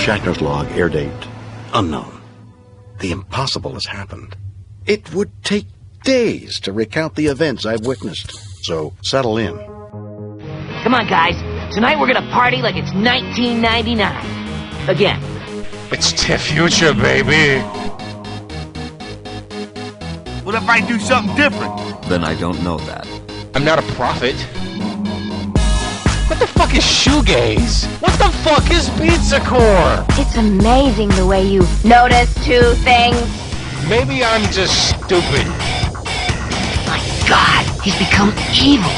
Shatner's log, air date, unknown. The impossible has happened. It would take days to recount the events I've witnessed, so settle in. Come on, guys. Tonight we're gonna party like it's 1999. Again. It's the future, baby. What if I do something different? Then I don't know that. I'm not a prophet. What the fuck is shoegaze? What the fuck is pizza core? It's amazing the way you notice two things. Maybe I'm just stupid. My God, he's become evil.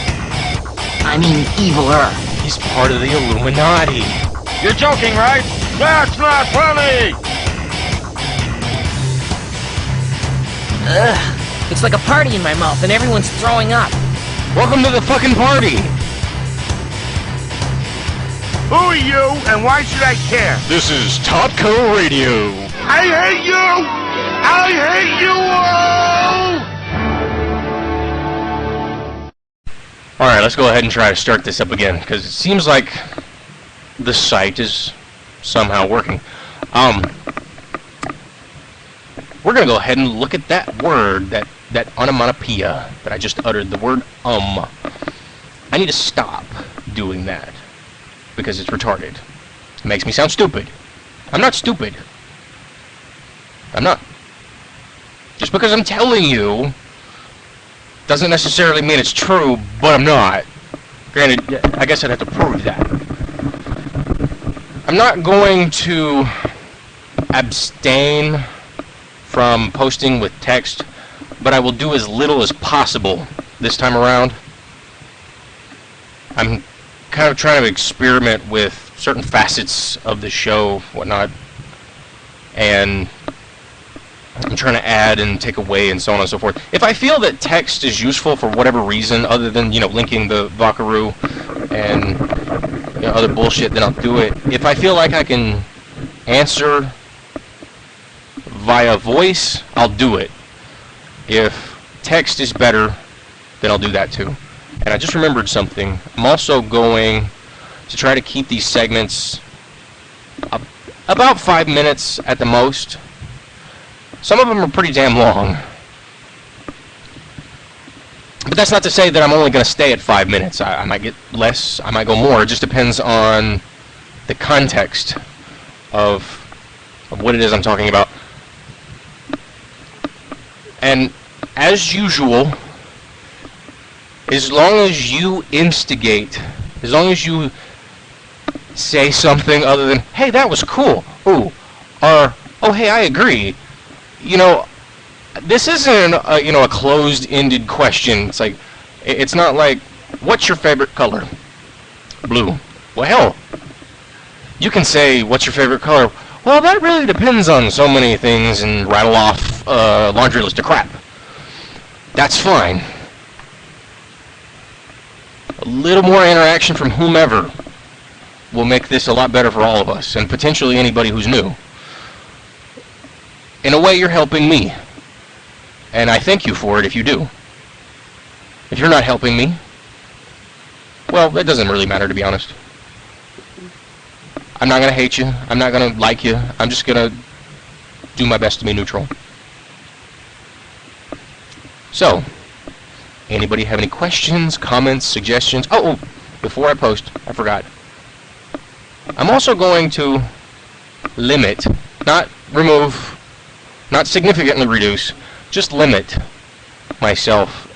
I mean, eviler. He's part of the Illuminati. You're joking, right? That's not funny! Ugh. It's like a party in my mouth and everyone's throwing up. Welcome to the fucking party. Who are you, and why should I care? This is TOTKORadio. I hate you! I hate you all! Alright, let's go ahead and try to start this up again, because it seems like the site is somehow working. We're going to go ahead and look at that word, that onomatopoeia that I just uttered, the word I need to stop doing that, because it's retarded. It makes me sound stupid. I'm not stupid. I'm not. Just because I'm telling you doesn't necessarily mean it's true, but I'm not. Granted, I guess I'd have to prove that. I'm not going to abstain from posting with text, but I will do as little as possible this time around. I'm kind of trying to experiment with certain facets of the show, whatnot, and I'm trying to add and take away and so on and so forth. If I feel that text is useful for whatever reason, other than, linking the Vakaroo and other bullshit, then I'll do it. If I feel like I can answer via voice, I'll do it. If text is better, then I'll do that too. And I just remembered something. I'm also going to try to keep these segments about 5 minutes at the most. Some of them are pretty damn long. But that's not to say that I'm only going to stay at 5 minutes. I might get less, I might go more. It just depends on the context of what it is I'm talking about. And as usual, as long as you instigate, as long as you say something other than, hey, that was cool, ooh, or, oh, hey, I agree, this isn't a closed-ended question. It's like, it's not like, what's your favorite color? Blue. Well, hell, you can say, what's your favorite color? Well, that really depends on so many things, and rattle off a laundry list of crap. That's fine. A little more interaction from whomever will make this a lot better for all of us, and potentially anybody who's new. In a way, you're helping me, and I thank you for it if you do. If you're not helping me, well, that doesn't really matter, to be honest. I'm not going to hate you. I'm not going to like you. I'm just going to do my best to be neutral. So, anybody have any questions, comments, suggestions? Oh, before I post, I forgot. I'm also going to limit, not remove, not significantly reduce, just limit myself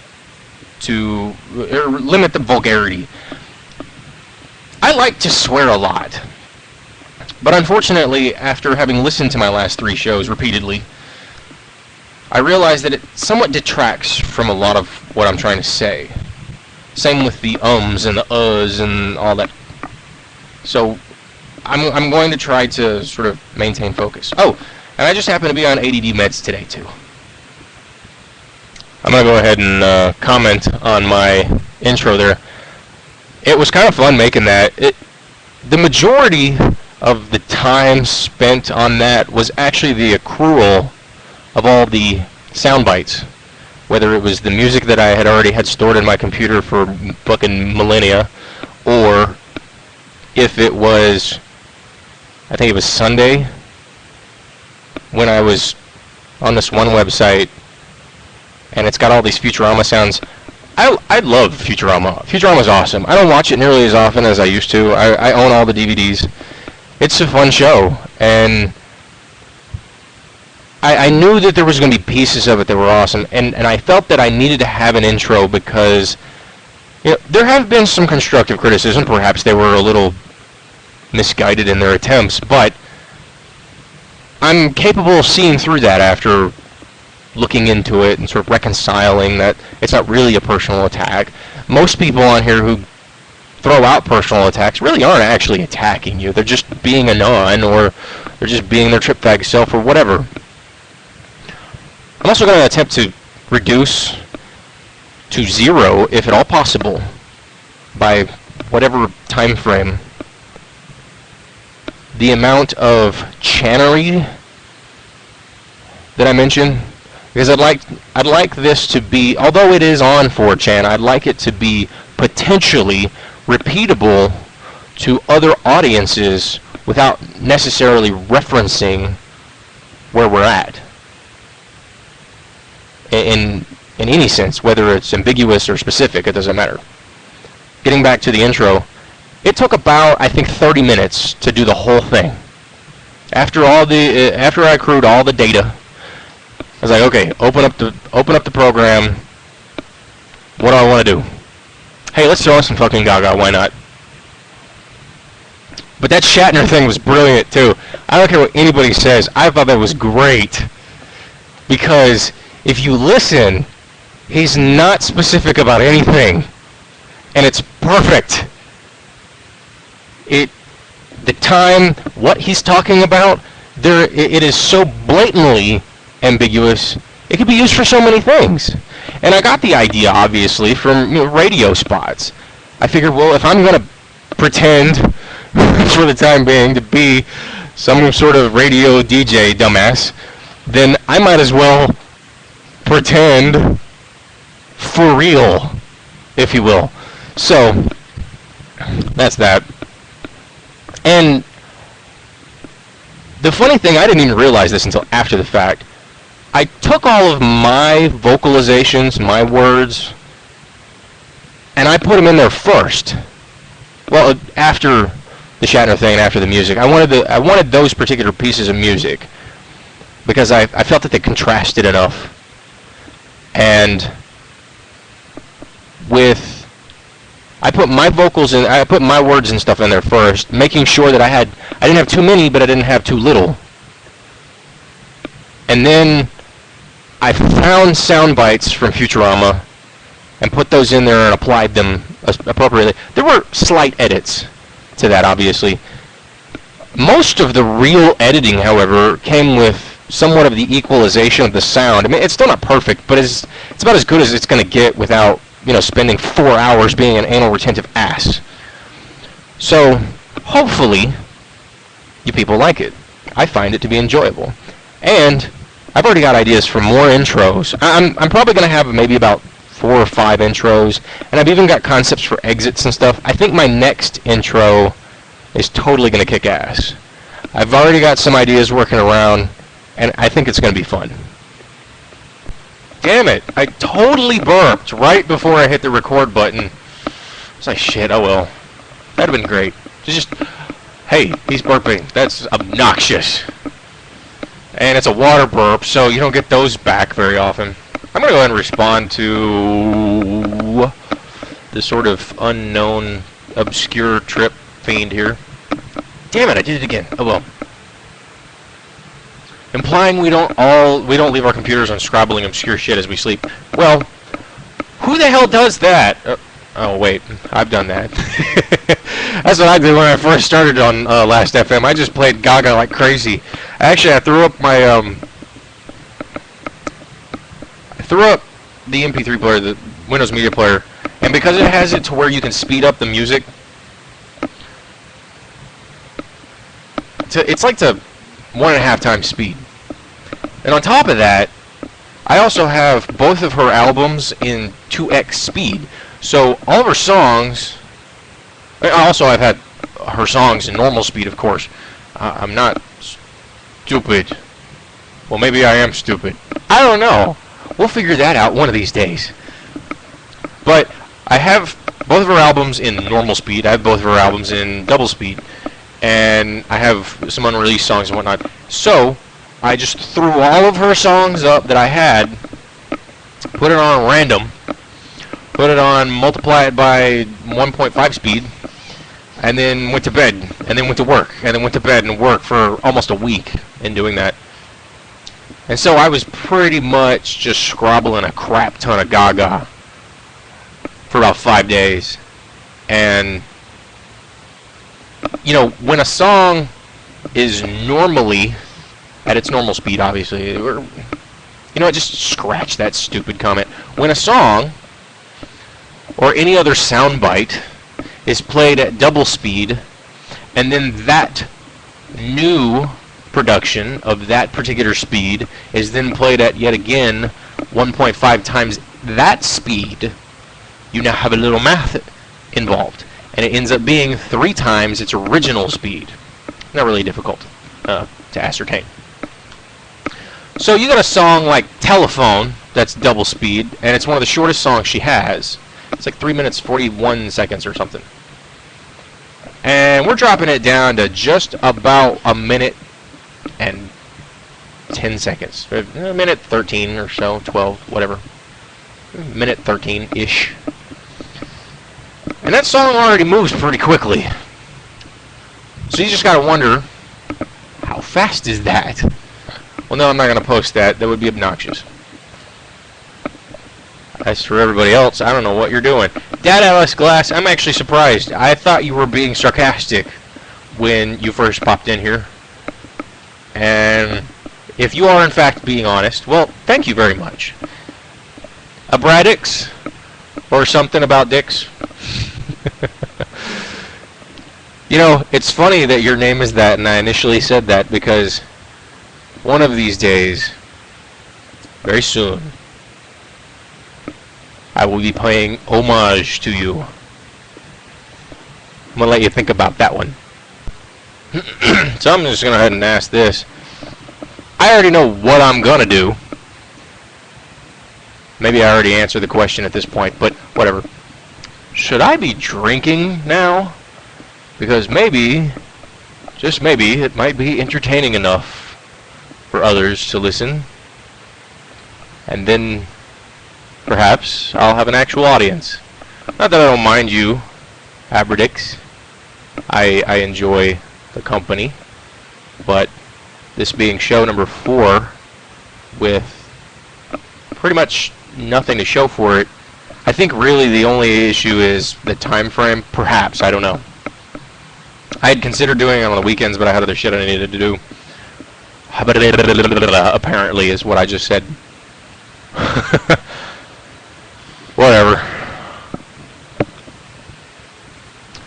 to, or limit the vulgarity. I like to swear a lot. But unfortunately, after having listened to my last 3 shows repeatedly, I realized that it somewhat detracts from a lot of what I'm trying to say. Same with the ums and the uhs and all that. So, I'm going to try to sort of maintain focus. Oh, and I just happen to be on ADD meds today, too. I'm going to go ahead and comment on my intro there. It was kind of fun making that. The majority of the time spent on that was actually the accrual of all the sound bites, whether it was the music that I had already had stored in my computer for fucking millennia, or if it was I think it was Sunday, when I was on this one website, and it's got all these Futurama sounds. I love Futurama. Futurama's awesome. I don't watch it nearly as often as I used to. I own all the DVDs. It's a fun show, and I knew that there was going to be pieces of it that were awesome, and I felt that I needed to have an intro because, you know, there have been some constructive criticism. Perhaps they were a little misguided in their attempts, but I'm capable of seeing through that after looking into it and sort of reconciling that it's not really a personal attack. Most people on here who throw out personal attacks really aren't actually attacking you. They're just being a non, or they're just being their trip bag self, or whatever. I'm also going to attempt to reduce to 0, if at all possible, by whatever time frame, the amount of channery that I mentioned. Because I'd like this to be, although it is on 4chan, I'd like it to be potentially repeatable to other audiences without necessarily referencing where we're at. In any sense, whether it's ambiguous or specific, it doesn't matter. Getting back to the intro, it took about, I think, 30 minutes to do the whole thing. After I accrued all the data, I was like, okay, open up the program. What do I want to do? Hey, let's throw in some fucking Gaga. Why not? But that Shatner thing was brilliant too. I don't care what anybody says. I thought that was great because if you listen, he's not specific about anything, and it's perfect. The time, what he's talking about, it is so blatantly ambiguous. It could be used for so many things. And I got the idea, obviously, from radio spots. I figured, well, if I'm going to pretend for the time being to be some sort of radio DJ dumbass, then I might as well pretend for real, if you will. So, that's that. And the funny thing, I didn't even realize this until after the fact. I took all of my vocalizations, my words, and I put them in there first. Well, after the Shatner thing and after the music, I wanted those particular pieces of music because I felt that they contrasted enough. And I put my vocals in, I put my words and stuff in there first, making sure that I didn't have too many, but I didn't have too little. And then I found sound bites from Futurama and put those in there and applied them appropriately. There were slight edits to that, obviously. Most of the real editing, however, came with somewhat of the equalization of the sound. I mean, it's still not perfect, but it's about as good as it's going to get without, spending 4 hours being an anal retentive ass. So, hopefully, you people like it. I find it to be enjoyable. And I've already got ideas for more intros. I'm probably going to have maybe about 4 or 5 intros, and I've even got concepts for exits and stuff. I think my next intro is totally going to kick ass. I've already got some ideas working around, and I think it's going to be fun. Damn it, I totally burped right before I hit the record button. It's like, shit, oh well. That'd have been great. Just, hey, he's burping. That's obnoxious. And it's a water burp, so you don't get those back very often. I'm going to go ahead and respond to the sort of unknown, obscure trip fiend here. Damn it, I did it again. Oh well. Implying we don't leave our computers on scrabbling obscure shit as we sleep. Well, who the hell does that? Oh wait, I've done that. That's what I did when I first started on Last FM. I just played Gaga like crazy. Actually, I threw up my the MP3 player, the Windows Media Player, and because it has it to where you can speed up the music, it's like to 1.5 times speed. And on top of that, I also have both of her albums in 2x speed. So all of her songs, also I've had her songs in normal speed, of course, I'm not stupid. Well, maybe I am stupid. I don't know. We'll figure that out one of these days. But I have both of her albums in normal speed. I have both of her albums in double speed. And I have some unreleased songs and whatnot. So, I just threw all of her songs up that I had, put it on random, put it on, multiply it by 1.5 speed, and then went to bed, and then went to work, and then went to bed and worked for almost a week in doing that. And so I was pretty much just scrobbling a crap ton of gaga for about 5 days. And, you know, when a song is normally at its normal speed, obviously, you know, just scratch that stupid comment. When a song or any other soundbite is played at double speed, and then that new production of that particular speed is then played at yet again 1.5 times that speed, you now have a little math involved, and it ends up being 3 times its original speed. Not really difficult to ascertain. So you got a song like Telephone that's double speed, and it's one of the shortest songs she has. It's like 3 minutes 41 seconds or something. And we're dropping it down to just about a minute and 10 seconds. A minute 13 or so, 12, whatever. Minute 13-ish. And that song already moves pretty quickly. So you just gotta wonder, how fast is that? Well, no, I'm not gonna post that. That would be obnoxious. As for everybody else, I don't know what you're doing. Dad Alice Glass, I'm actually surprised. I thought you were being sarcastic when you first popped in here. And if you are in fact being honest, well, thank you very much. A Bradix? Or something about dicks? You know, it's funny that your name is that, and I initially said that because one of these days, very soon, I will be paying homage to you. I'm going to let you think about that one. So I'm just going to go ahead and ask this. I already know what I'm going to do. Maybe I already answered the question at this point, but whatever. Should I be drinking now? Because maybe, just maybe, it might be entertaining enough for others to listen. And then perhaps I'll have an actual audience. Not that I don't mind you, Aberdix. I enjoy the company. But this being show number 4, with pretty much nothing to show for it, I think really the only issue is the time frame. Perhaps, I don't know. I had considered doing it on the weekends, but I had other shit I needed to do. Apparently is what I just said. Whatever.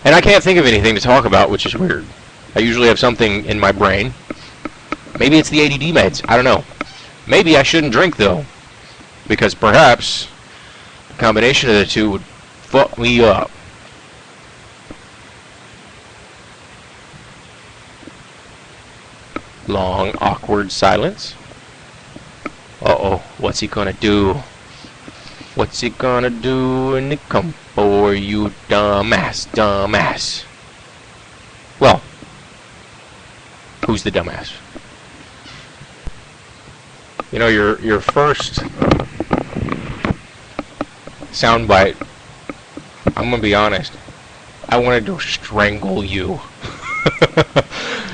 And I can't think of anything to talk about, which is weird. I usually have something in my brain. Maybe it's the ADD meds. I don't know. Maybe I shouldn't drink, though. Because perhaps the combination of the two would fuck me up. Long, awkward silence. Uh-oh, what's he gonna do? What's he gonna do when it come for you, dumbass, dumbass? Well, who's the dumbass? You know, your first soundbite, I'm gonna be honest, I wanted to strangle you.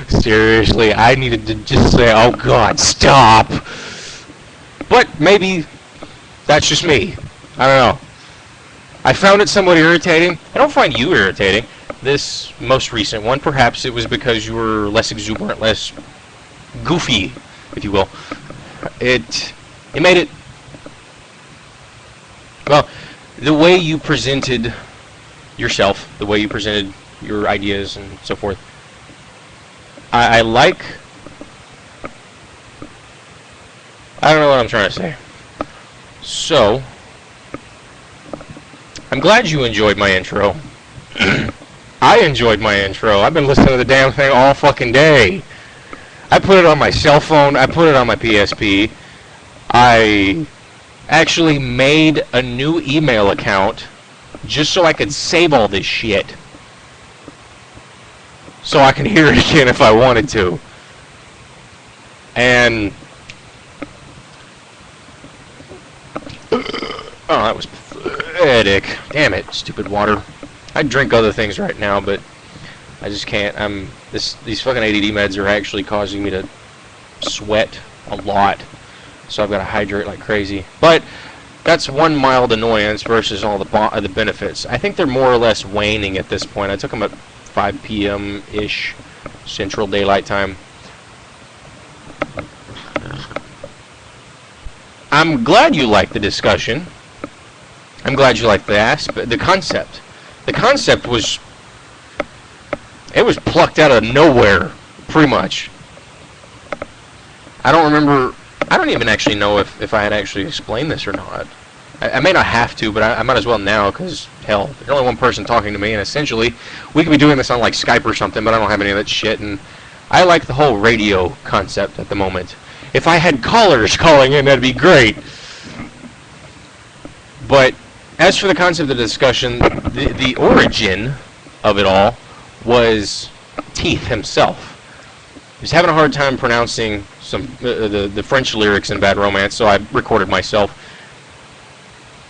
Seriously, I needed to just say, oh God, stop. But maybe that's just me. I don't know. I found it somewhat irritating. I don't find you irritating. This most recent one, perhaps it was because you were less exuberant, less goofy, if you will. It made it, well, the way you presented yourself, the way you presented your ideas and so forth, I like, I don't know what I'm trying to say. So, I'm glad you enjoyed my intro. I enjoyed my intro. I've been listening to the damn thing all fucking day. I put it on my cell phone. I put it on my PSP. I actually made a new email account just so I could save all this shit. So I can hear it again if I wanted to. And... oh, that was pathetic. Damn it, stupid water. I'd drink other things right now, but I just can't. These fucking ADD meds are actually causing me to sweat a lot. So I've got to hydrate like crazy. But that's one mild annoyance versus all the benefits. I think they're more or less waning at this point. I took them at 5 p.m.-ish Central Daylight Time. I'm glad you liked the discussion. I'm glad you liked the concept. The concept was... it was plucked out of nowhere, pretty much. I don't remember... I don't even actually know if I had actually explained this or not. I may not have to, but I might as well now, because, hell, there's only one person talking to me, and essentially, we could be doing this on, like, Skype or something, but I don't have any of that shit, and I like the whole radio concept at the moment. If I had callers calling in, that'd be great. But, as for the concept of the discussion, the origin of it all was Teeth himself. He was having a hard time pronouncing some the French lyrics in Bad Romance, so I recorded myself.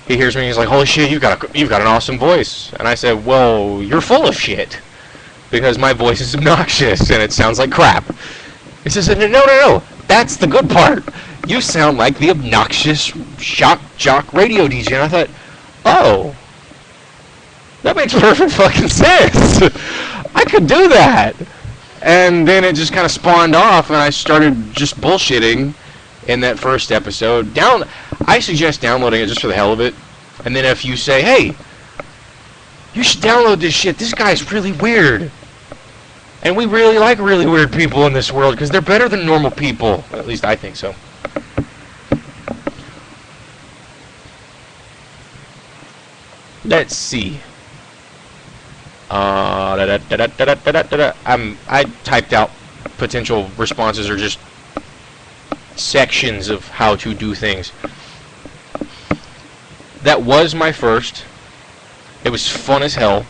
He hears me and he's like, "Holy shit, you've got an awesome voice." And I said, "Well, you're full of shit, because my voice is obnoxious and it sounds like crap." He says, "No, that's the good part. You sound like the obnoxious shock jock radio DJ." And I thought, oh, that makes perfect fucking sense. I could do that. And then it just kind of spawned off, and I started just bullshitting in that first episode. I suggest downloading it just for the hell of it. And then if you say, "Hey, you should download this shit. This guy's really weird. And we really like really weird people in this world because they're better than normal people." At least I think so. Let's see. I typed out potential responses or just sections of how to do things. That was my first. It was fun as hell.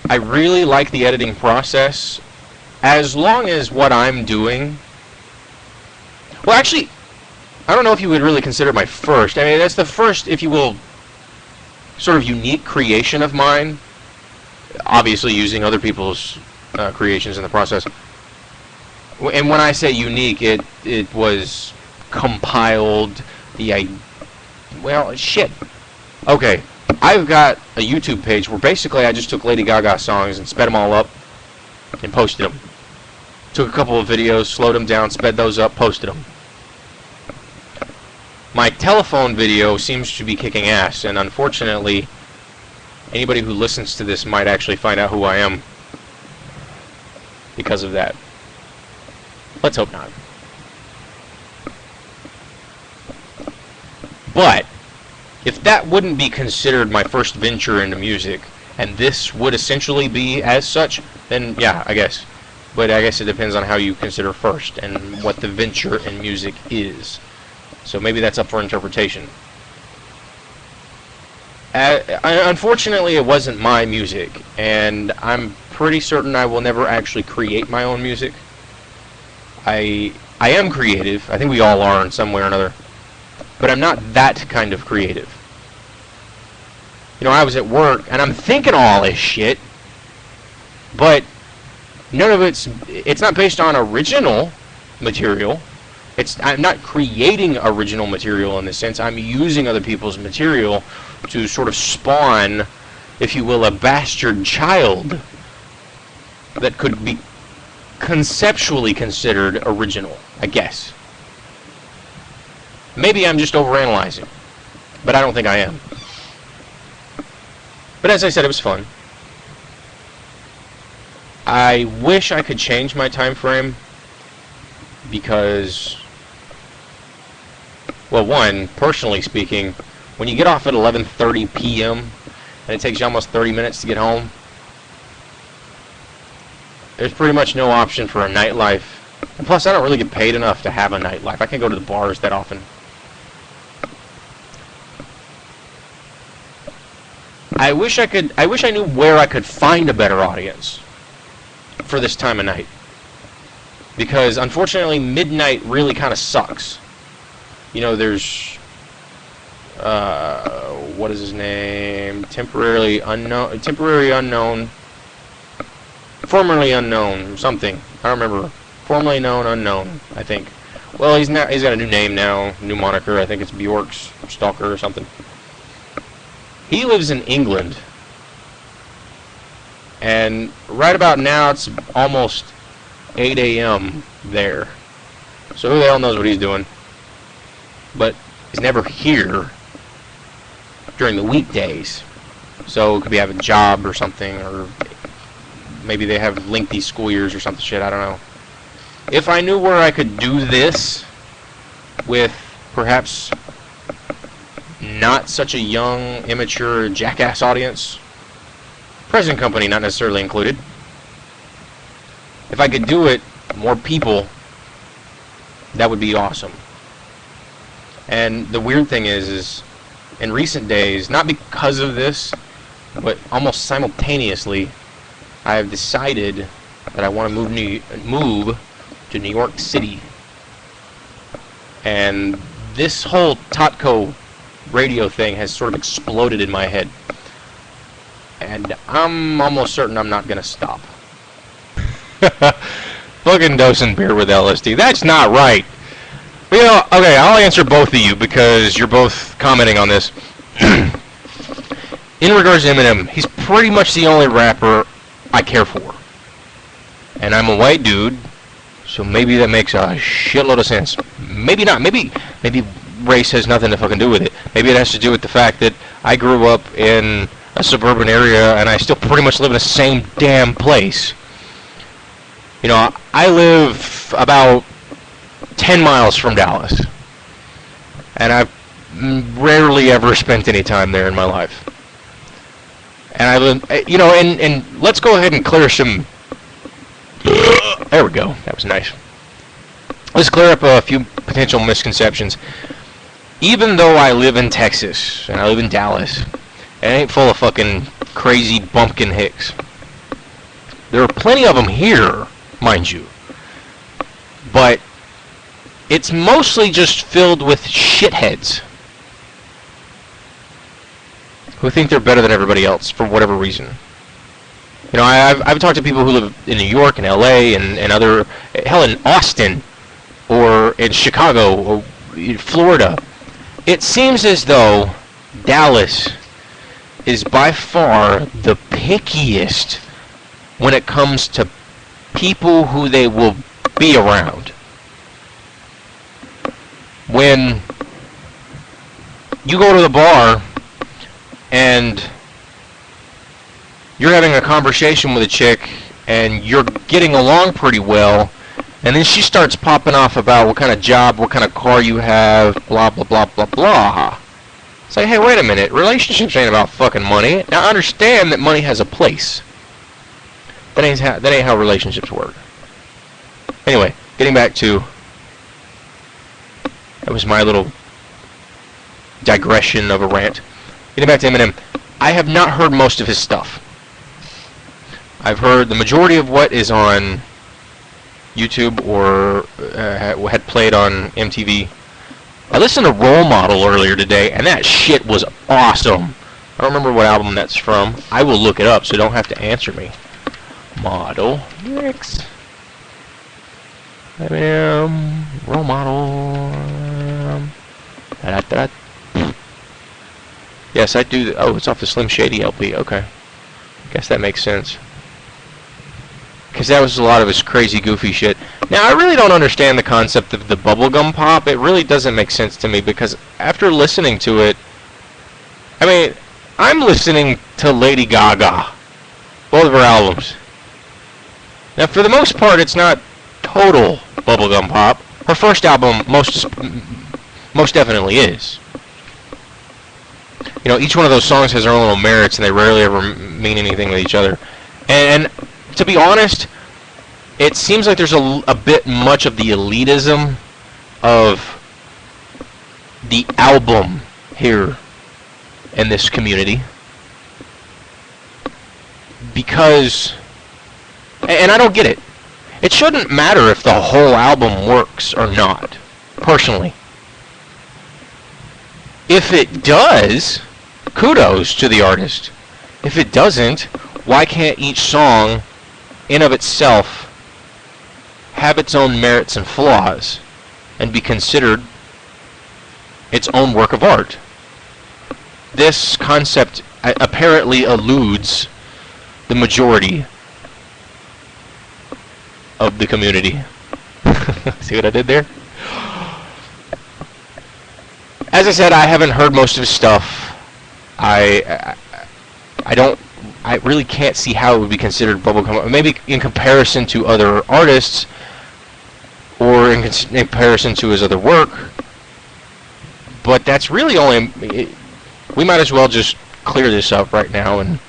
I really like the editing process, as long as what I'm doing... well, actually, I don't know if you would really consider it my first. I mean, that's the first, if you will, sort of unique creation of mine. Obviously using other people's creations in the process. And when I say unique, it was compiled, well, shit. Okay, I've got a YouTube page where basically I just took Lady Gaga songs and sped them all up and posted them. Took a couple of videos, slowed them down, sped those up, posted them. My telephone video seems to be kicking ass, and unfortunately, anybody who listens to this might actually find out who I am because of that. Let's hope not. But if that wouldn't be considered my first venture into music, and this would essentially be as such, then yeah, I guess. But I guess it depends on how you consider first and what the venture in music is. So maybe that's up for interpretation. Unfortunately, it wasn't my music, and I'm pretty certain I will never actually create my own music. I am creative. I think we all are in some way or another. But I'm not that kind of creative. You know, I was at work, and I'm thinking all this shit, but none of it's not based on original material. I'm not creating original material in this sense. I'm using other people's material to sort of spawn, if you will, a bastard child that could be conceptually considered original, I guess. Maybe I'm just overanalyzing, but I don't think I am. But as I said, it was fun. I wish I could change my time frame because, well, one, personally speaking, when you get off at 11:30 p.m. and it takes you almost 30 minutes to get home, there's pretty much no option for a nightlife. And plus, I don't really get paid enough to have a nightlife. I can't go to the bars that often. I wish I knew where I could find a better audience for this time of night. Because, unfortunately, midnight really kind of sucks. You know, there's... what is his name? Temporary unknown... Formerly unknown, something. I don't remember. Formerly known, unknown, I think. Well, he's got a new name now, new moniker. I think it's Bjork's Stalker or something. He lives in England. And right about now, it's almost 8 a.m. there. So who the hell knows what he's doing? But he's never here during the weekdays. So it could be having a job or something, or maybe they have lengthy school years or something shit, I don't know. If I knew where I could do this with perhaps not such a young, immature, jackass audience, present company not necessarily included, if I could do it, more people, that would be awesome. And the weird thing is in recent days, not because of this, but almost simultaneously, I have decided that I want to move to New York City. And this whole TOTKORadio thing has sort of exploded in my head. And I'm almost certain I'm not going to stop. Fucking dosing beer with LSD. That's not right. But, you know, okay, I'll answer both of you because you're both commenting on this. In regards to Eminem, he's pretty much the only rapper I care for. And I'm a white dude, so maybe that makes a shitload of sense. Maybe not. Maybe race has nothing to fucking do with it. Maybe it has to do with the fact that I grew up in a suburban area and I still pretty much live in the same damn place. You know, I live about 10 miles from Dallas. And I've rarely ever spent any time there in my life. And I live, you know, and let's go ahead and clear some... There we go. That was nice. Let's clear up a few potential misconceptions. Even though I live in Texas, and I live in Dallas, and it ain't full of fucking crazy bumpkin hicks. There are plenty of them here, mind you. But it's mostly just filled with shitheads who think they're better than everybody else for whatever reason. You know, I've talked to people who live in New York and LA and other, hell, in Austin or in Chicago or in Florida. It seems as though Dallas is by far the pickiest when it comes to people who they will be around. When you go to the bar and you're having a conversation with a chick and you're getting along pretty well, and then she starts popping off about what kind of job, what kind of car you have, blah, blah, blah, blah, blah. It's like, hey, wait a minute. Relationships ain't about fucking money. Now, understand that money has a place. That ain't how relationships work. Anyway, getting back to... That was my little digression of a rant. Getting back to Eminem. I have not heard most of his stuff. I've heard the majority of what is on YouTube or had played on MTV. I listened to Role Model earlier today, and that shit was awesome. I don't remember what album that's from. I will look it up, so don't have to answer me. Model lyrics. Role Model. Yes, I do. Oh, it's off the Slim Shady LP. Okay. Guess that makes sense. Because that was a lot of his crazy, goofy shit. Now, I really don't understand the concept of the bubblegum pop. It really doesn't make sense to me, because after listening to it, I mean, I'm listening to Lady Gaga. Both of her albums. Now, for the most part, it's not total bubblegum pop. Her first album most definitely is. you know, each one of those songs has their own little merits, and they rarely ever mean anything with each other. And to be honest, it seems like there's a bit much of the elitism of the album here in this community. Because, and I don't get it. It shouldn't matter if the whole album works or not, personally. If it does, kudos to the artist. If it doesn't, why can't each song, in of itself, have its own merits and flaws, and be considered its own work of art? This concept apparently eludes the majority of the community. See what I did there? As I said, I haven't heard most of his stuff. I really can't see how it would be considered bubblegum. Maybe in comparison to other artists, or in comparison to his other work. But that's really only... We might as well just clear this up right now, and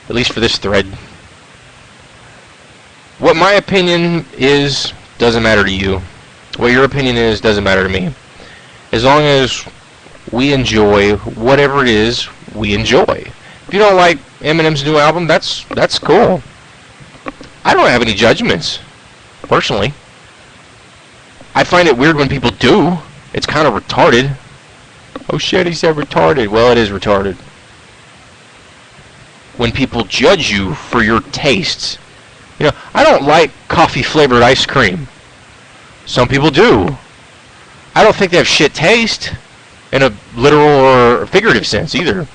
at least for this thread. What my opinion is doesn't matter to you. What your opinion is doesn't matter to me. As long as we enjoy whatever it is we enjoy. If you don't like Eminem's new album, that's cool. I don't have any judgments, personally. I find it weird when people do. It's kind of retarded. Oh shit, he said retarded. Well, it is retarded. When people judge you for your tastes. You know, I don't like coffee-flavored ice cream. Some people do. I don't think they have shit taste, in a literal or figurative sense, either.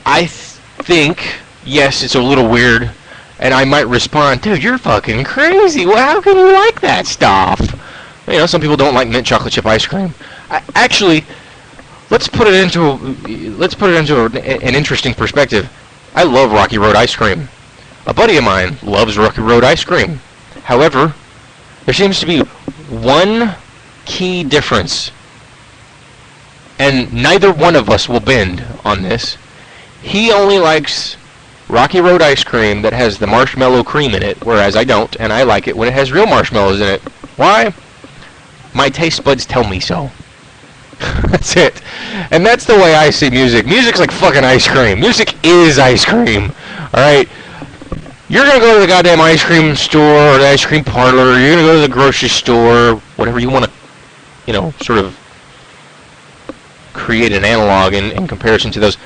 I think, yes, it's a little weird, and I might respond, dude, you're fucking crazy. Well, how can you like that stuff? You know, some people don't like mint chocolate chip ice cream. Actually, let's put it into an interesting perspective. I love Rocky Road ice cream. A buddy of mine loves Rocky Road ice cream. However, there seems to be one key difference, and neither one of us will bend on this. He only likes Rocky Road ice cream that has the marshmallow cream in it, whereas I don't, and I like it when it has real marshmallows in it. Why? My taste buds tell me so. That's it. And that's the way I see music. Music's like fucking ice cream. Music is ice cream. Alright? You're gonna go to the goddamn ice cream store, or the ice cream parlor, or you're gonna go to the grocery store, whatever you want to, you know, sort of create an analog in comparison to those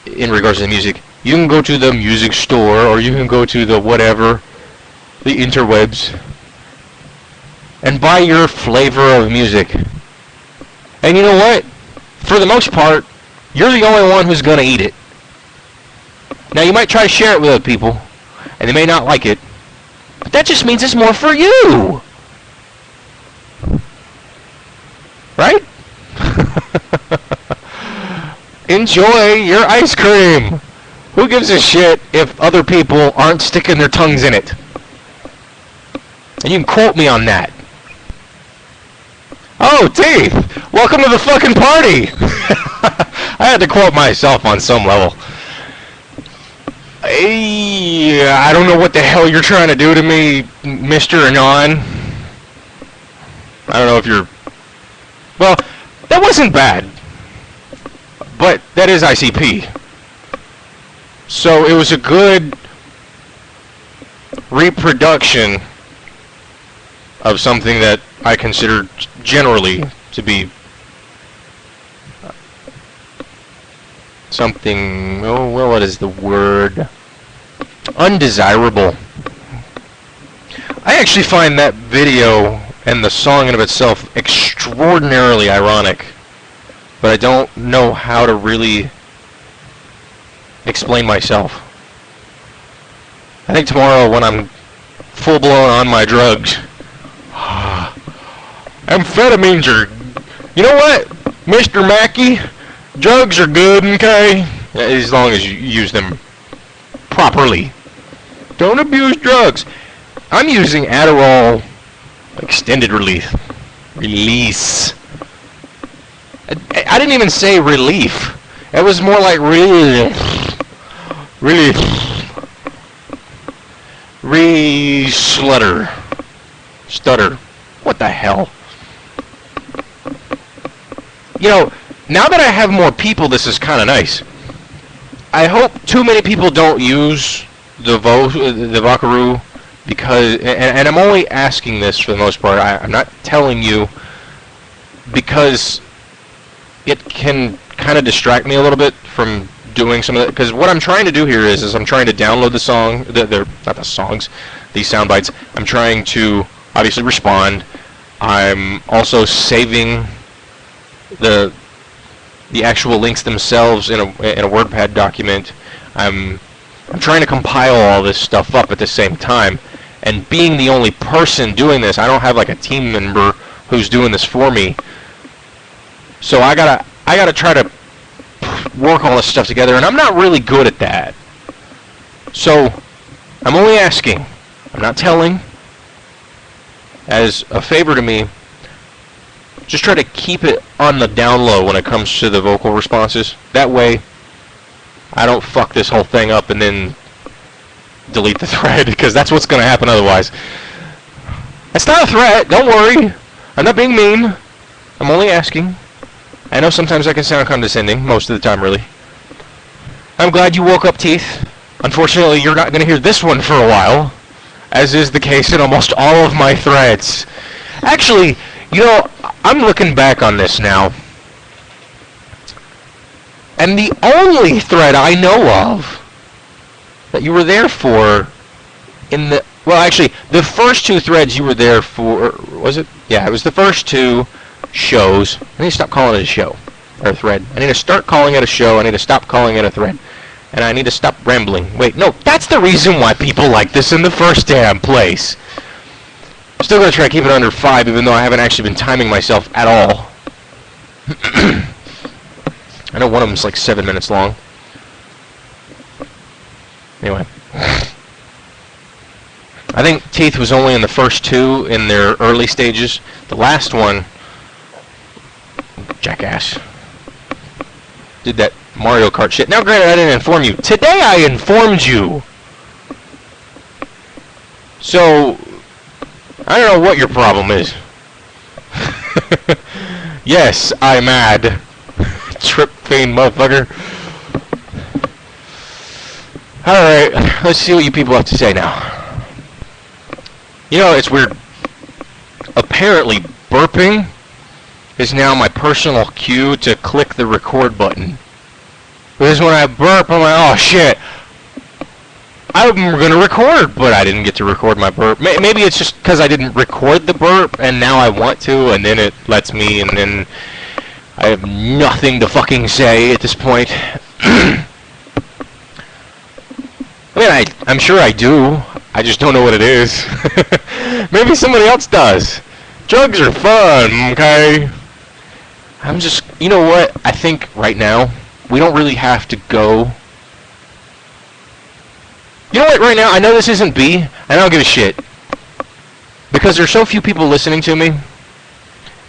in regards to the music. You can go to the music store, or you can go to the whatever, the interwebs, and buy your flavor of music. And you know what? For the most part, you're the only one who's gonna eat it. Now, you might try to share it with other people, and they may not like it, but that just means it's more for you! Right? Enjoy your ice cream! Who gives a shit if other people aren't sticking their tongues in it? And you can quote me on that. Oh, Teeth! Welcome to the fucking party! I had to quote myself on some level. I don't know what the hell you're trying to do to me, Mr. Anon. I don't know if you're... Well, that wasn't bad. But that is ICP. So it was a good reproduction of something that I consider generally to be something, oh, well, what is the word? Undesirable. I actually find that video and the song in of itself extraordinarily ironic, but I don't know how to really explain myself. I think tomorrow, when I'm full-blown on my drugs, amphetamines are... You know what, Mr. Mackey? Drugs are good, okay? As long as you use them properly. Don't abuse drugs. I'm using Adderall extended release. I didn't even say relief. It was more like really, stutter. What the hell? You know, now that I have more people, this is kind of nice. I hope too many people don't use the Vocaroo, because, and I'm only asking this for the most part. I'm not telling you, because it can kind of distract me a little bit from doing some of that. Because what I'm trying to do here is I'm trying to download the song, not the songs, these sound bites. I'm trying to obviously respond. I'm also saving the actual links themselves in a WordPad document. I'm trying to compile all this stuff up at the same time, and being the only person doing this, I don't have like a team member who's doing this for me. So I gotta try to work all this stuff together, and I'm not really good at that. So I'm only asking, I'm not telling. As a favor to me, just try to keep it on the down low when it comes to the vocal responses. That way, I don't fuck this whole thing up and then delete the thread, because that's what's going to happen otherwise. It's not a threat, don't worry. I'm not being mean. I'm only asking. I know sometimes I can sound condescending, most of the time, really. I'm glad you woke up, Teeth. Unfortunately, you're not going to hear this one for a while, as is the case in almost all of my threads. Actually, you know, I'm looking back on this now, and the only thread I know of that you were there for well, actually, the first two threads you were there for, was it? Yeah, it was the first two shows. I need to stop calling it a show, or a thread. I need to start calling it a show. I need to stop calling it a thread. And I need to stop rambling. Wait, no, that's the reason why people like this in the first damn place. I'm still going to try to keep it under 5, even though I haven't actually been timing myself at all. I know one of them's like 7 minutes long. Anyway. I think Teeth was only in the first two in their early stages. The last one, jackass, did that Mario Kart shit. Now, granted, I didn't inform you. Today I informed you. So, I don't know what your problem is. Yes, I'm mad. Trip fiend motherfucker. Alright, let's see what you people have to say now. You know, it's weird. Apparently, burping is now my personal cue to click the record button. Because when I burp, I'm like, oh shit. I'm going to record, but I didn't get to record my burp. Maybe it's just because I didn't record the burp, and now I want to, and then it lets me, and then I have nothing to fucking say at this point. I mean, I'm sure I do. I just don't know what it is. Maybe somebody else does. Drugs are fun, okay? I'm just, you know what? I think right now, we don't really have to go. You know what, right now, I know this isn't B, and I don't give a shit. Because there's so few people listening to me,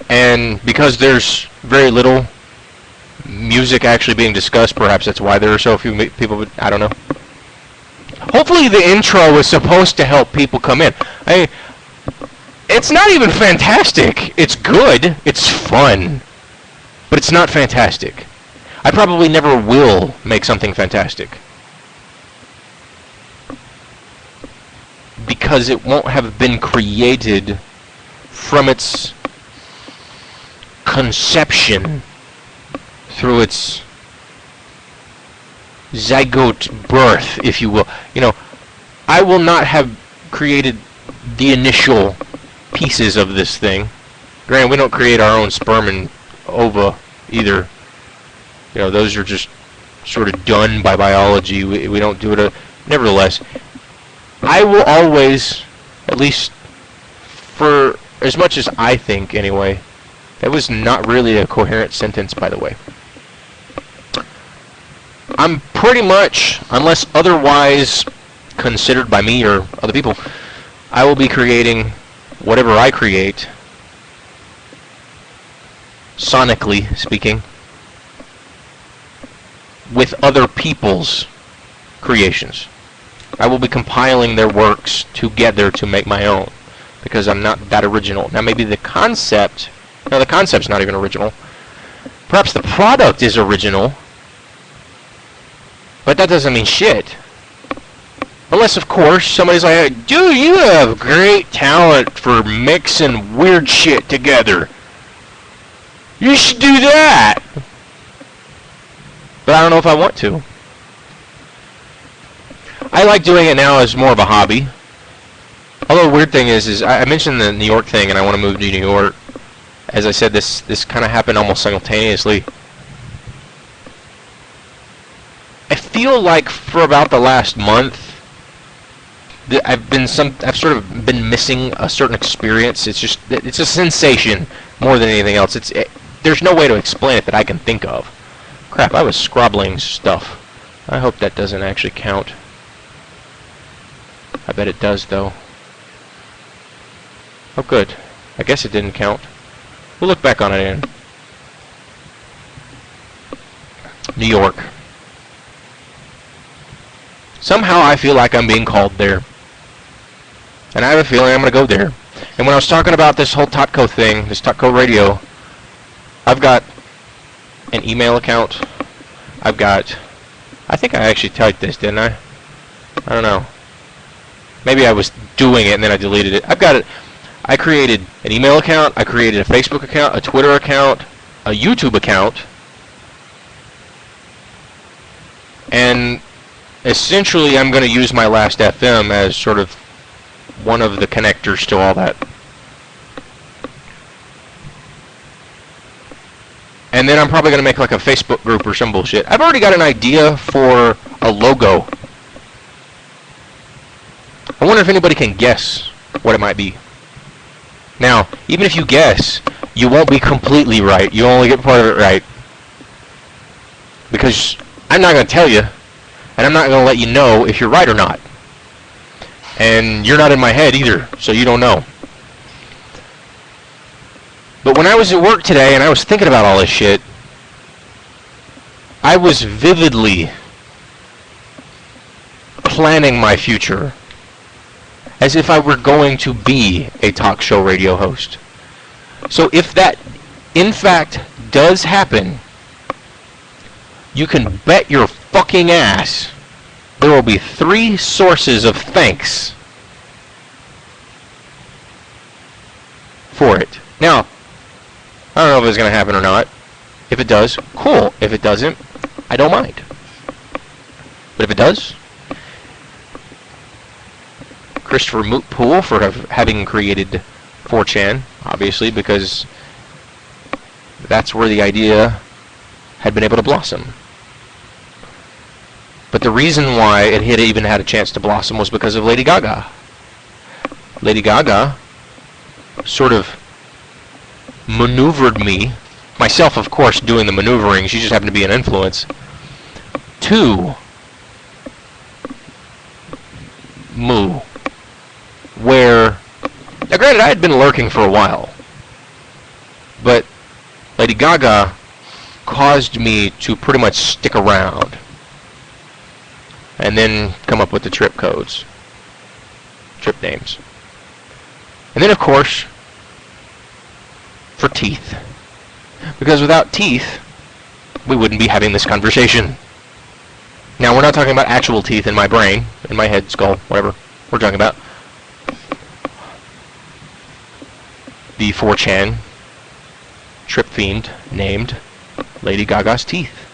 and because there's very little music actually being discussed, perhaps that's why there are so few people, I don't know. Hopefully the intro is supposed to help people come in. It's not even fantastic. It's good. It's fun. But it's not fantastic. I probably never will make something fantastic. Because it won't have been created from its conception through its zygote birth, if you will. You know, I will not have created the initial pieces of this thing. Granted, we don't create our own sperm and ova either. You know, those are just sort of done by biology. We don't do it. Nevertheless, I will always, at least for as much as I think anyway, that was not really a coherent sentence, by the way. I'm pretty much, unless otherwise considered by me or other people, I will be creating whatever I create, sonically speaking, with other people's creations. I will be compiling their works together to make my own, because I'm not that original. Now maybe the concept's not even original. Perhaps the product is original, but that doesn't mean shit. Unless, of course, somebody's like, dude, you have great talent for mixing weird shit together. You should do that. But I don't know if I want to. I like doing it now as more of a hobby. Although the weird thing is I mentioned the New York thing, and I want to move to New York. As I said, this kind of happened almost simultaneously. I feel like for about the last month, I've sort of been missing a certain experience. It's a sensation more than anything else. There's no way to explain it that I can think of. Crap, I was scrobbling stuff. I hope that doesn't actually count. I bet it does, though. Oh, good. I guess it didn't count. We'll look back on it in New York. Somehow I feel like I'm being called there. And I have a feeling I'm going to go there. And when I was talking about this whole Totko thing, this TOTKORadio, I've got an email account. I think I actually typed this, didn't I? I don't know. Maybe I was doing it and then I deleted it. I've got it. I created an email account. I created a Facebook account, a Twitter account, a YouTube account. And essentially I'm going to use my Last FM as sort of one of the connectors to all that. And then I'm probably going to make like a Facebook group or some bullshit. I've already got an idea for a logo. I wonder if anybody can guess what it might be. Now, even if you guess, you won't be completely right. You only get part of it right. Because I'm not going to tell you, and I'm not going to let you know if you're right or not. And you're not in my head either, so you don't know. But when I was at work today and I was thinking about all this shit, I was vividly planning my future as if I were going to be a talk show radio host. So if that, in fact, does happen, you can bet your fucking ass there will be 3 sources of thanks for it. Now, I don't know if it's going to happen or not. If it does, cool. If it doesn't, I don't mind. But if it does, Christopher Mootpool for having created 4chan, obviously, because that's where the idea had been able to blossom. But the reason why it had even had a chance to blossom was because of Lady Gaga. Lady Gaga sort of maneuvered me, myself of course doing the maneuvering, she just happened to be an influence, to Moo, where, now granted I had been lurking for a while, but Lady Gaga caused me to pretty much stick around and then come up with the trip codes, trip names. And then of course, for teeth. Because without teeth, we wouldn't be having this conversation. Now, we're not talking about actual teeth in my brain, in my head, skull, whatever. We're talking about the 4chan trip fiend named Lady Gaga's teeth.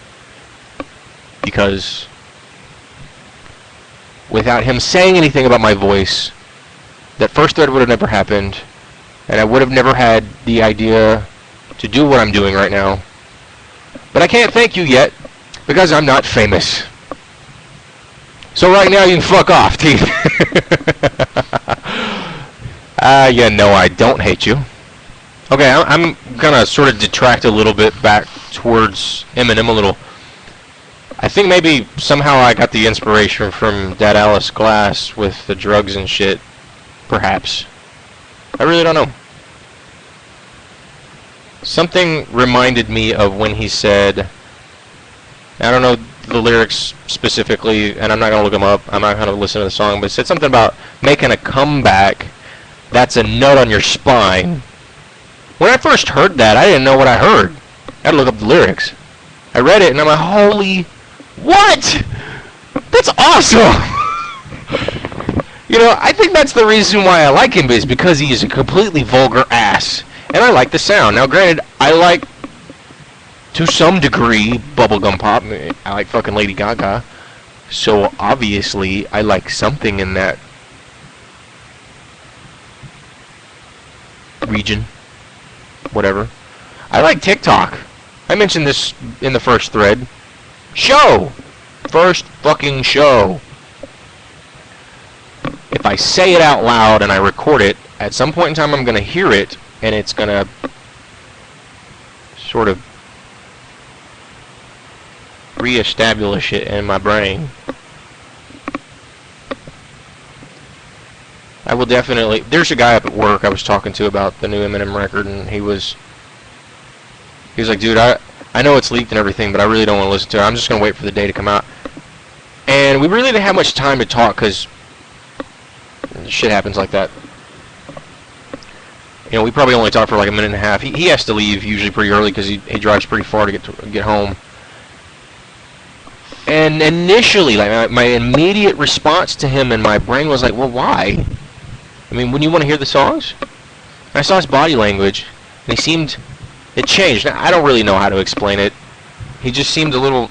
Because without him saying anything about my voice, that first thread would have never happened, and I would have never had the idea to do what I'm doing right now. But I can't thank you yet, because I'm not famous. So right now you can fuck off, teeth. Yeah, no, I don't hate you. Okay, I'm gonna sort of detract a little bit back towards Eminem a little. I think maybe somehow I got the inspiration from Dad Alice Glass with the drugs and shit. Perhaps. I really don't know. Something reminded me of when he said, I don't know, the lyrics specifically, and I'm not going to look them up. I'm not going to listen to the song, but it said something about making a comeback. That's a nut on your spine. When I first heard that, I didn't know what I heard. I had to look up the lyrics. I read it, and I'm like, holy... What? That's awesome! You know, I think that's the reason why I like him, is because he is a completely vulgar ass. And I like the sound. Now, granted, I like, to some degree, bubblegum pop. I like fucking Lady Gaga. So, obviously, I like something in that region. Whatever. I like TikTok. I mentioned this in the first thread. Show! First fucking show. If I say it out loud and I record it, at some point in time I'm going to hear it, and it's going to sort of re-establish it in my brain. I will definitely... There's a guy up at work I was talking to about the new Eminem record, and he was like, dude, I know it's leaked and everything, but I really don't want to listen to it. I'm just going to wait for the day to come out. And we really didn't have much time to talk, because shit happens like that. You know, we probably only talked for like a minute and a half. He has to leave usually pretty early, because he drives pretty far to get home. And initially, like, my immediate response to him in my brain was like, well, why? I mean, wouldn't you want to hear the songs? And I saw his body language, and he seemed... It changed. Now, I don't really know how to explain it. He just seemed a little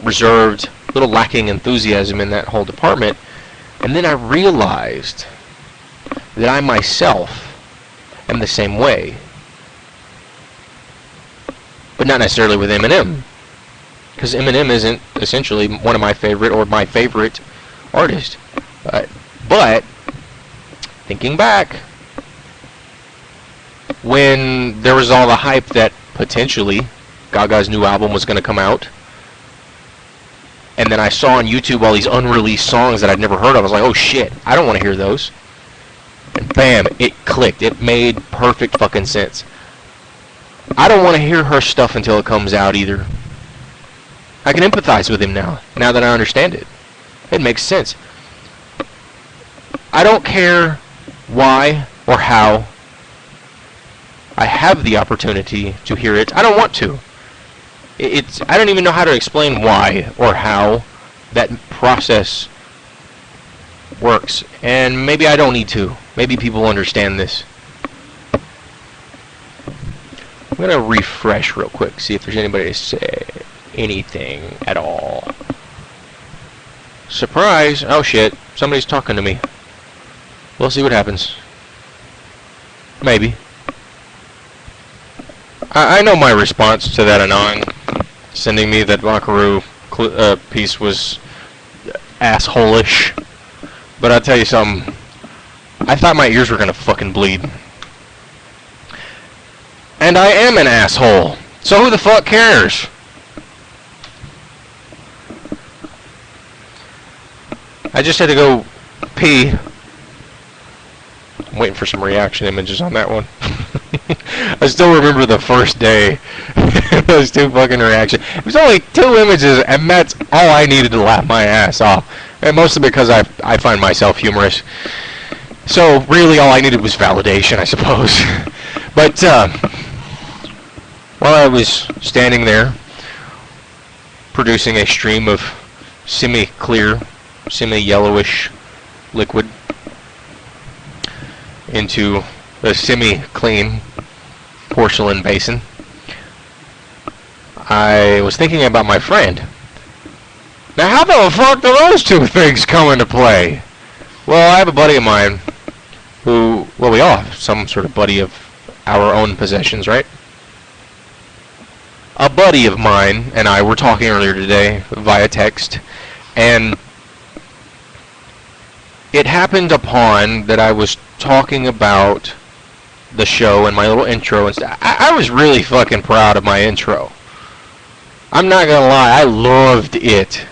reserved, a little lacking enthusiasm in that whole department. And then I realized that I myself am the same way. But not necessarily with Eminem. Because Eminem isn't essentially one of my favorite, or my favorite artist. But thinking back, when there was all the hype that potentially Gaga's new album was going to come out, and then I saw on YouTube all these unreleased songs that I'd never heard of, I was like, oh shit, I don't want to hear those. And bam, it clicked. It made perfect fucking sense. I don't want to hear her stuff until it comes out either. I can empathize with him now that I understand it. It makes sense. I don't care why or how I have the opportunity to hear it. I don't want to. I don't even know how to explain why or how that process works. And maybe I don't need to. Maybe people understand this. I'm going to refresh real quick, see if there's anybody to say anything at all. Surprise! Oh shit, somebody's talking to me. We'll see what happens. Maybe. I know my response to that Anon sending me that Buckaroo piece was asshole-ish. But I'll tell you something. I thought my ears were gonna fucking bleed. And I am an asshole. So who the fuck cares? I just had to go pee. I'm waiting for some reaction images on that one. I still remember the first day. Those two fucking reactions. It was only 2 images, and that's all I needed to laugh my ass off. And mostly because I find myself humorous. So really all I needed was validation, I suppose. But while I was standing there, producing a stream of semi-clear, semi-yellowish liquid into a semi-clean porcelain basin, I was thinking about my friend. Now how the fuck do those two things come into play? Well, I have a buddy of mine who, well, we all have some sort of buddy of our own possessions, right? A buddy of mine and I were talking earlier today via text, and it happened upon that I was talking about the show and my little intro and stuff. I was really fucking proud of my intro. I'm not gonna lie, I loved it.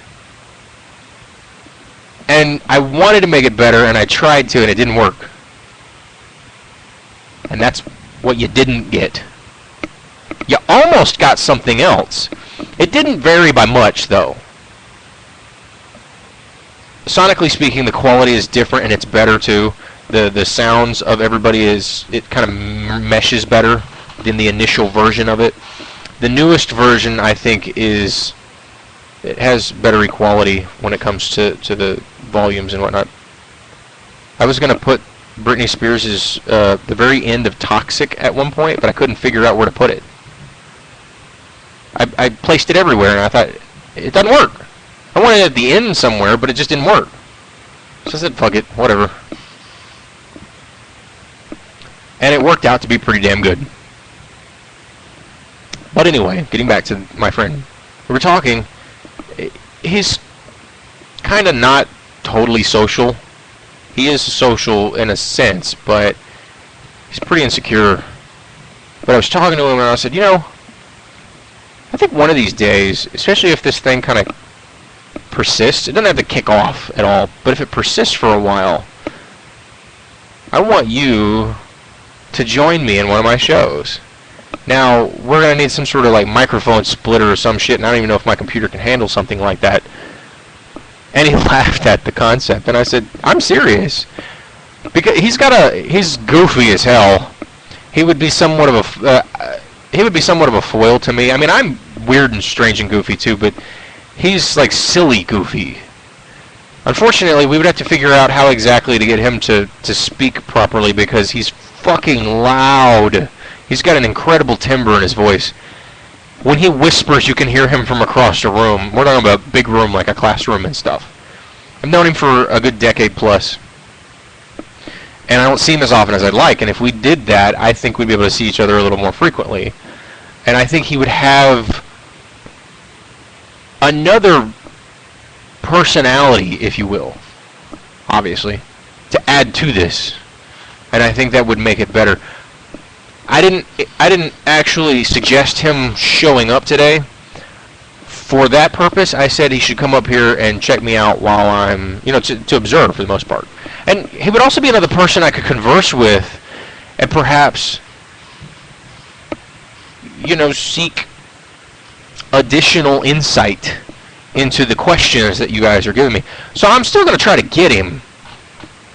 And I wanted to make it better, and I tried to, and it didn't work. And that's what you didn't get. you almost got something else. It didn't vary by much, though. Sonically speaking, the quality is different, and it's better, too. The sounds of everybody it kind of meshes better than the initial version of it. The newest version, I think, it has better equality when it comes to the volumes and whatnot. I was going to put Britney Spears' the very end of Toxic at one point, but I couldn't figure out where to put it. I placed it everywhere, and I thought, it doesn't work. I wanted it at the end somewhere, but it just didn't work. So I said, fuck it, whatever. And it worked out to be pretty damn good. But anyway, getting back to my friend. We were talking. He's kind of not totally social. He is social in a sense, but he's pretty insecure. But I was talking to him and I said, I think one of these days, especially if this thing kind of persists, it doesn't have to kick off at all, but if it persists for a while, I want you to join me in one of my shows. Now, we're going to need some sort of like microphone splitter or some shit, and I don't even know if my computer can handle something like that. And he laughed at the concept, and I said, I'm serious. Because he's goofy as hell. He would be somewhat of a foil to me. I mean, I'm weird and strange and goofy too, but he's like silly goofy. Unfortunately, we would have to figure out how exactly to get him to speak properly, because he's fucking loud. He's got an incredible timbre in his voice. When he whispers, you can hear him from across the room. We're talking about a big room, like a classroom and stuff. I've known him for a good decade plus. And I don't see him as often as I'd like. And if we did that, I think we'd be able to see each other a little more frequently. And I think he would have another personality, if you will, obviously, to add to this. And I think that would make it better. I didn't actually suggest him showing up today. For that purpose, I said he should come up here and check me out while I'm, to observe for the most part. And he would also be another person I could converse with and perhaps, seek additional insight into the questions that you guys are giving me. So I'm still going to try to get him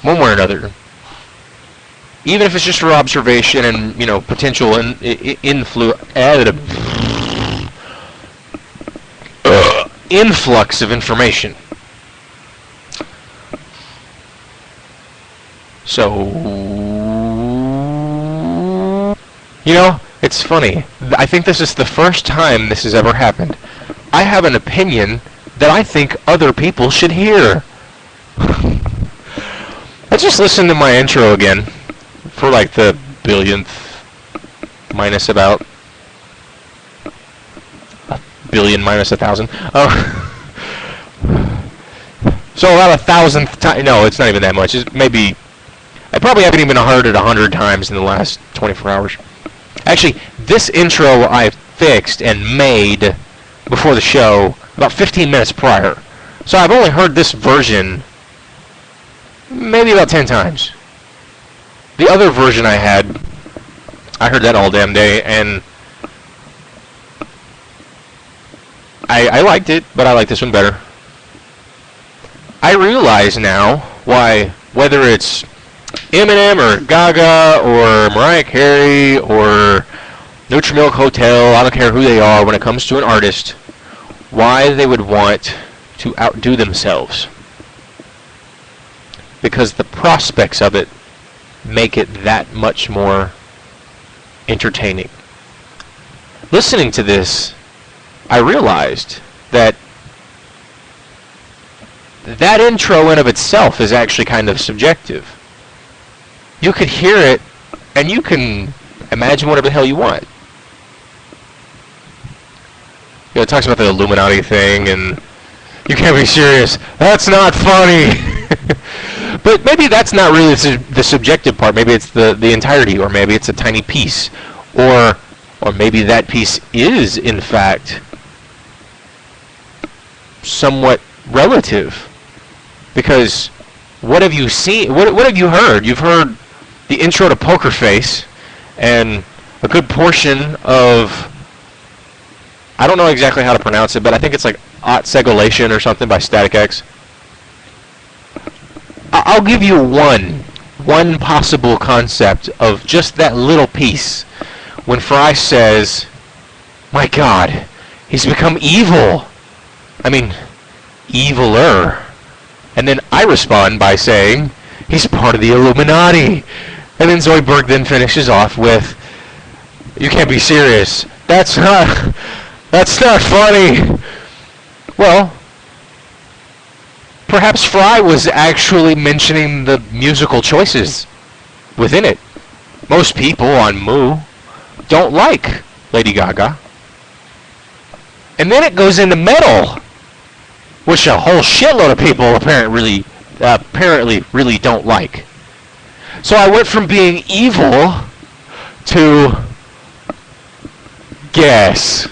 one way or another. Even if it's just for observation and, potential influx of information. So, it's funny. I think this is the first time this has ever happened. I have an opinion that I think other people should hear. Let's just listen to my intro again. For like the billionth, minus about a billion minus 1,000. So about 1,000th time. No, it's not even that much. It's maybe. I probably haven't even heard it 100 times in the last 24 hours. Actually, this intro I fixed and made before the show about 15 minutes prior. So I've only heard this version maybe about 10 times. The other version I heard that all damn day, and I liked it, but I like this one better. I realize now why, whether it's Eminem or Gaga or Mariah Carey or Nutrimilk Hotel, I don't care who they are, when it comes to an artist, why they would want to outdo themselves. Because the prospects of it make it that much more entertaining. Listening to this, I realized that that intro in of itself is actually kind of subjective. You could hear it, and you can imagine whatever the hell you want. It talks about the Illuminati thing, and you can't be serious. That's not funny. But maybe that's not really the subjective part. Maybe it's the entirety, or maybe it's a tiny piece, or maybe that piece is in fact somewhat relative. Because what have you seen? What have you heard? You've heard the intro to Poker Face, and a good portion of I don't know exactly how to pronounce it, but I think it's like Otsegulation or something by Static X. I'll give you one possible concept of just that little piece. When Fry says, "My God, he's become evil." I mean, eviler. And then I respond by saying, "He's part of the Illuminati." And then Zoidberg then finishes off with, "You can't be serious. That's not funny." Well, perhaps Fry was actually mentioning the musical choices within it. Most people on Moo don't like Lady Gaga. And then it goes into metal, which a whole shitload of people apparently really don't like. So I went from being evil to guess.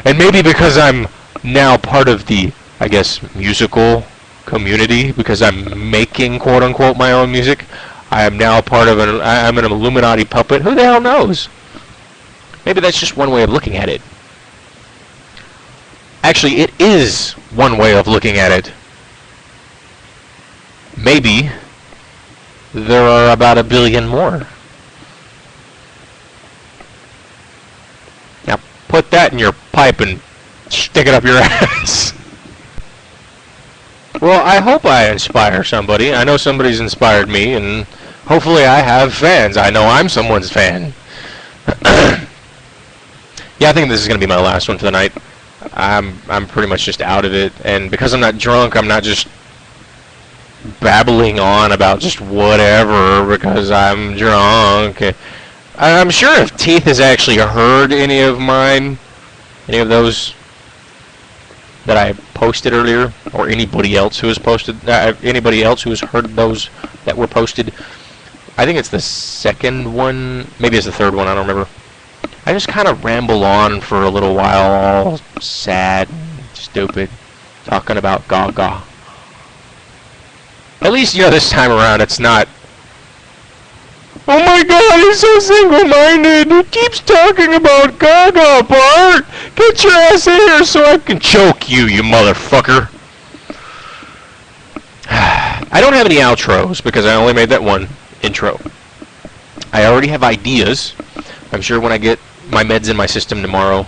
And maybe because I'm now part of the, I guess, musical community, because I'm making quote-unquote my own music, I am now part of I'm an Illuminati puppet. Who the hell knows? Maybe that's just one way of looking at it. Actually, it is one way of looking at it. Maybe there are about 1 billion more. Now, put that in your pipe and stick it up your ass. Well, I hope I inspire somebody. I know somebody's inspired me, and hopefully I have fans. I know I'm someone's fan. Yeah, I think this is going to be my last one for the night. I'm pretty much just out of it, and because I'm not drunk, I'm not just babbling on about just whatever because I'm drunk. I'm sure if Teeth has actually heard any of mine, any of those that I posted earlier, or anybody else who has posted, anybody else who has heard those that were posted, I think it's the second one, maybe it's the third one, I don't remember. I just kind of ramble on for a little while, all sad, stupid, talking about Gaga. At least, this time around it's not, "Oh my God, he's so single-minded. He keeps talking about Gaga, Bart. Get your ass in here so I can choke you, you motherfucker." I don't have any outros because I only made that one intro. I already have ideas. I'm sure when I get my meds in my system tomorrow,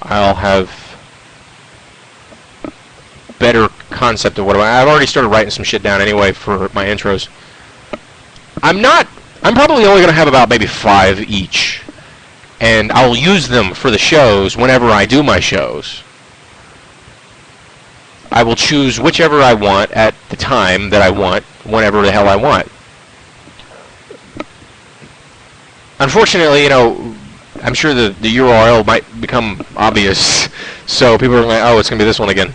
I'll have better concept of what I've already started writing some shit down anyway for my intros. I'm probably only going to have about maybe 5 each, and I'll use them for the shows whenever I do my shows. I will choose whichever I want at the time that I want, whenever the hell I want. Unfortunately, I'm sure the URL might become obvious, so people are like, "Oh, it's going to be this one again."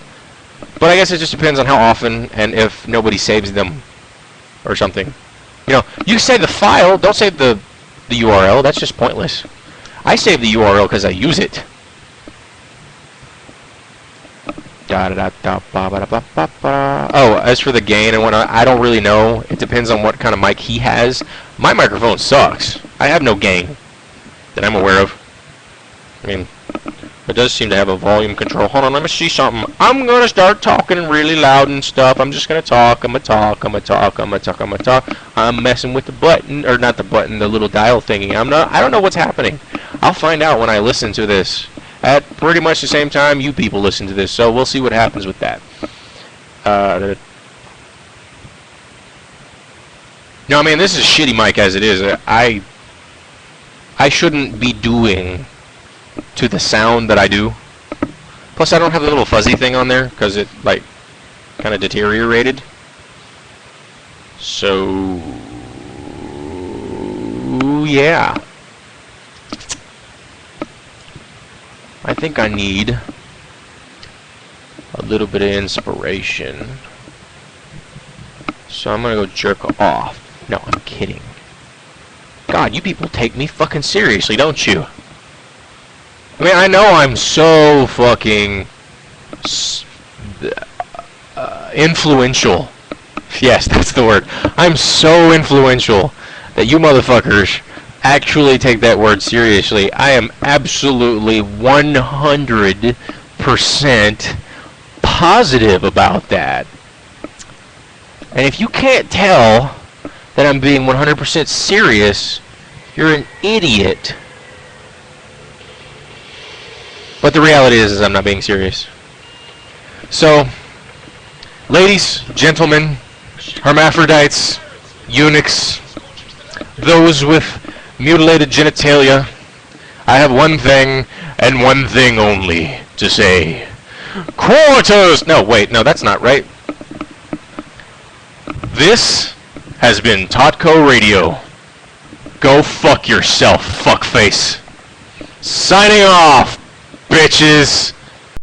But I guess it just depends on how often and if nobody saves them or something. You save the file, don't save the URL, that's just pointless. I save the URL because I use it. Oh, as for the gain and whatnot, I don't really know. It depends on what kind of mic he has. My microphone sucks. I have no gain that I'm aware of. I mean, it does seem to have a volume control. Hold on, let me see something. I'm going to start talking really loud and stuff. I'm just going to talk. I'm messing with the button, or not the button, the little dial thingy. I don't know what's happening. I'll find out when I listen to this. At pretty much the same time you people listen to this, so we'll see what happens with that. No, I mean, this is a shitty mic as it is. I shouldn't be doing to the sound that I do. Plus, I don't have the little fuzzy thing on there, because it, kind of deteriorated. So, yeah. I think I need a little bit of inspiration. So I'm gonna go jerk off. No, I'm kidding. God, you people take me fucking seriously, don't you? I mean, I know I'm so fucking influential. Yes, that's the word. I'm so influential that you motherfuckers actually take that word seriously. I am absolutely 100% positive about that. And if you can't tell that I'm being 100% serious, you're an idiot. But the reality is I'm not being serious. So, ladies, gentlemen, hermaphrodites, eunuchs, those with mutilated genitalia, I have one thing and one thing only to say. Quarters! No, wait, no, that's not right. This has been TOTKORadio. Go fuck yourself, fuckface. Signing off, bitches.